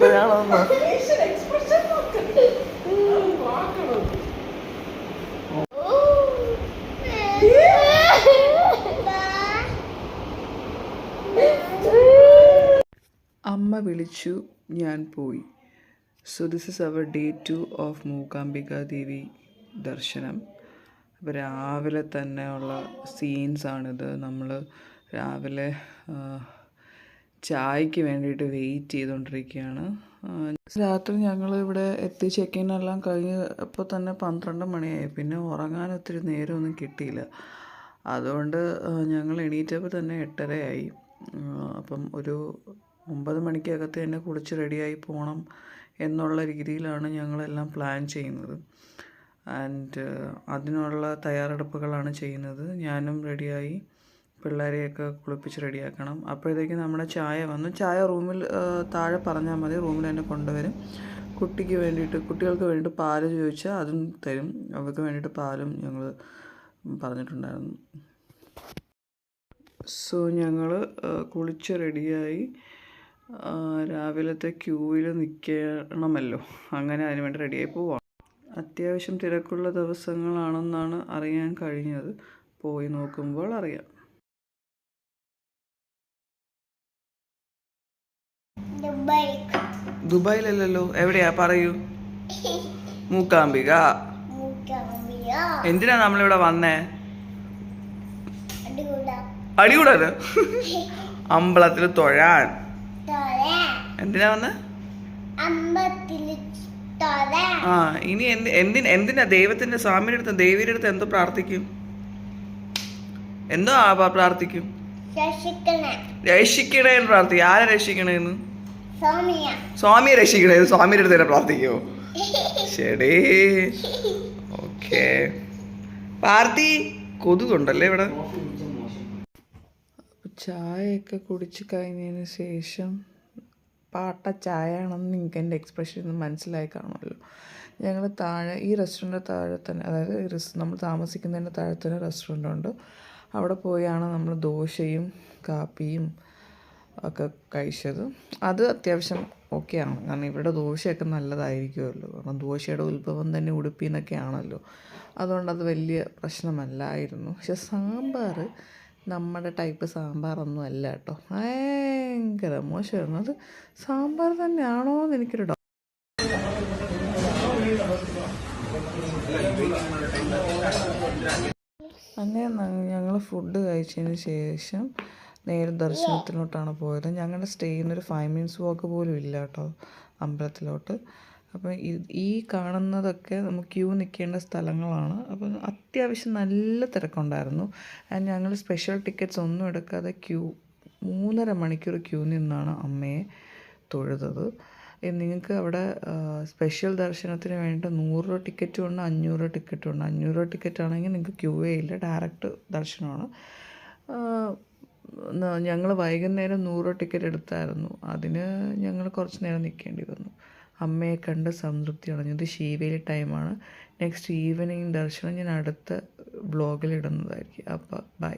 എപ്പോഴാണെന്ന് അമ്മ വിളിച്ചു, ഞാൻ പോയി. So this is our day 2 of Mookambika Devi ദർശനം. അപ്പോൾ രാവിലെ തന്നെ ഉള്ള സീൻസാണിത്. നമ്മൾ രാവിലെ ചായക്ക് വേണ്ടിയിട്ട് വെയിറ്റ് ചെയ്തുകൊണ്ടിരിക്കുകയാണ്. രാത്രി ഞങ്ങൾ ഇവിടെ എത്തി ചെക്കിനെല്ലാം കഴിഞ്ഞ് അപ്പോൾ തന്നെ 12 മണിയായി. പിന്നെ ഉറങ്ങാൻ ഒത്തിരി നേരമൊന്നും കിട്ടിയില്ല. അതുകൊണ്ട് ഞങ്ങൾ എണീറ്റപ്പോൾ തന്നെ 8:30 അപ്പം ഒരു 9 മണിക്കകത്ത് തന്നെ കുളിച്ച് റെഡിയായി പോകണം എന്നുള്ള രീതിയിലാണ് ഞങ്ങളെല്ലാം പ്ലാൻ ചെയ്യുന്നത്. ആൻഡ് അതിനുള്ള തയ്യാറെടുപ്പുകളാണ് ചെയ്യുന്നത്. ഞാനും റെഡിയായി, പിള്ളേരെയൊക്കെ കുളിപ്പിച്ച് റെഡിയാക്കണം. അപ്പോഴത്തേക്കും നമ്മുടെ ചായ വന്നു. ചായ റൂമിൽ താഴെ പറഞ്ഞാൽ മതി, റൂമിൽ തന്നെ കൊണ്ടുവരും. കുട്ടികൾക്ക് വേണ്ടിയിട്ട് പാല് ചോദിച്ചാൽ അതും തരും. അവർക്ക് വേണ്ടിയിട്ട് പാലും ഞങ്ങൾ പറഞ്ഞിട്ടുണ്ടായിരുന്നു. സോ ഞങ്ങൾ കുളിച്ച് റെഡിയായി. രാവിലത്തെ ക്യൂവിൽ നിൽക്കണമല്ലോ, അങ്ങനെ അതിന് വേണ്ടി റെഡിയായി പോവാം. അത്യാവശ്യം തിരക്കുള്ള ദിവസങ്ങളാണെന്നാണ് അറിയാൻ കഴിഞ്ഞത്. പോയി നോക്കുമ്പോൾ അറിയാം. ദുബായിലല്ലല്ലോ, എവിടെയാ പറയൂ? മൂകാംബിക. എന്തിനാ നമ്മളിവിടെ വന്നേ? അടികൂടാലോ, അമ്പലത്തിൽ തൊഴാൻ. എന്തിനാ വന്നേ? ആ, ഇനി എന്തിനാ ദൈവത്തിന്റെ സ്വാമിയുടെ അടുത്ത് ദേവിയുടെ അടുത്ത് എന്തോ പ്രാർത്ഥിക്കും? എന്തോ പ്രാർത്ഥിക്കും? രക്ഷിക്കണേന്ന് പ്രാർത്ഥിക്കും. ആരെ രക്ഷിക്കണേന്ന്? സ്വാമിയെ രക്ഷിക്കണേന്ന് സ്വാമിയുടെ അടുത്ത് തന്നെ പ്രാർത്ഥിക്കുമോ? ശരി, ഓക്കെ. പാർത്തി കൊതുകുണ്ടല്ലേ ഇവിടെ. ചായയൊക്കെ കുടിച്ച് കഴിഞ്ഞതിന് ശേഷം പാട്ട ചായ ആണെന്ന് നിങ്ങൾക്ക് എൻ്റെ എക്സ്പ്രഷൻ ഒന്ന് മനസ്സിലായി കാണുമല്ലോ. ഞങ്ങൾ താഴെ ഈ റെസ്റ്റോറൻറ്റിൻ്റെ താഴെ തന്നെ, അതായത് നമ്മൾ താമസിക്കുന്നതിൻ്റെ താഴെ തന്നെ റെസ്റ്റോറൻ്റ് ഉണ്ട്. അവിടെ പോയാണ് നമ്മൾ ദോശയും കാപ്പിയും ഒക്കെ കഴിച്ചത്. അത് അത്യാവശ്യം ഓക്കെയാണ്, കാരണം ഇവിടെ ദോശയൊക്കെ നല്ലതായിരിക്കുമല്ലോ. കാരണം ദോശയുടെ ഉത്ഭവം തന്നെ ഉടുപ്പി എന്നൊക്കെ ആണല്ലോ. അതുകൊണ്ടത് വലിയ പ്രശ്നമല്ലായിരുന്നു. പക്ഷെ സാമ്പാർ നമ്മുടെ ടൈപ്പ് സാമ്പാറൊന്നും അല്ല കേട്ടോ, ഭയങ്കര മോശമായിരുന്നു. അത് സാമ്പാർ തന്നെയാണോ എന്ന് എനിക്കൊരു ഡൗട്ട്. അങ്ങനെ ഞങ്ങൾ ഫുഡ് കഴിച്ചതിന് ശേഷം നേരെ ദർശനത്തിലോട്ടാണ് പോയത്. ഞങ്ങളുടെ സ്റ്റേ ചെയ്യുന്നൊരു 5 minutes വാക്ക് പോലും ഇല്ല കേട്ടോ അമ്പലത്തിലോട്ട്. അപ്പോൾ ഈ കാണുന്നതൊക്കെ നമുക്ക് ക്യൂ നിൽക്കേണ്ട സ്ഥലങ്ങളാണ്. അപ്പോൾ അത്യാവശ്യം നല്ല തിരക്കുണ്ടായിരുന്നു. ആൻഡ് ഞങ്ങൾ സ്പെഷ്യൽ ടിക്കറ്റ്സ് ഒന്നും എടുക്കാതെ 3.5 മണിക്കൂർ ക്യൂ നിന്നാണ് അമ്മയെ തൊഴുതത്. നിങ്ങൾക്ക് അവിടെ സ്പെഷ്യൽ ദർശനത്തിന് വേണ്ടി 100 രൂപ ടിക്കറ്റും ഉണ്ട്, 500 രൂപ ടിക്കറ്റും ഉണ്ട്. 500 രൂപ ടിക്കറ്റ് ആണെങ്കിൽ നിങ്ങൾക്ക് ക്യൂവേ ഇല്ല, ഡയറക്റ്റ് ദർശനമാണ്. ഞങ്ങൾ വൈകുന്നേരം 100 രൂപ ടിക്കറ്റ് എടുത്തായിരുന്നു. അതിന് ഞങ്ങൾ കുറച്ച് നേരം നിൽക്കേണ്ടി വന്നു. അമ്മയെ കണ്ട് സംതൃപ്തി അടഞ്ഞത്. ശീവേലി ടൈമാണ്. നെക്സ്റ്റ് ഈവനിങ് ദർശനം ഞാൻ അടുത്ത വ്ളോഗിൽ ഇടുന്നതായിരിക്കും. അപ്പോൾ ബൈ.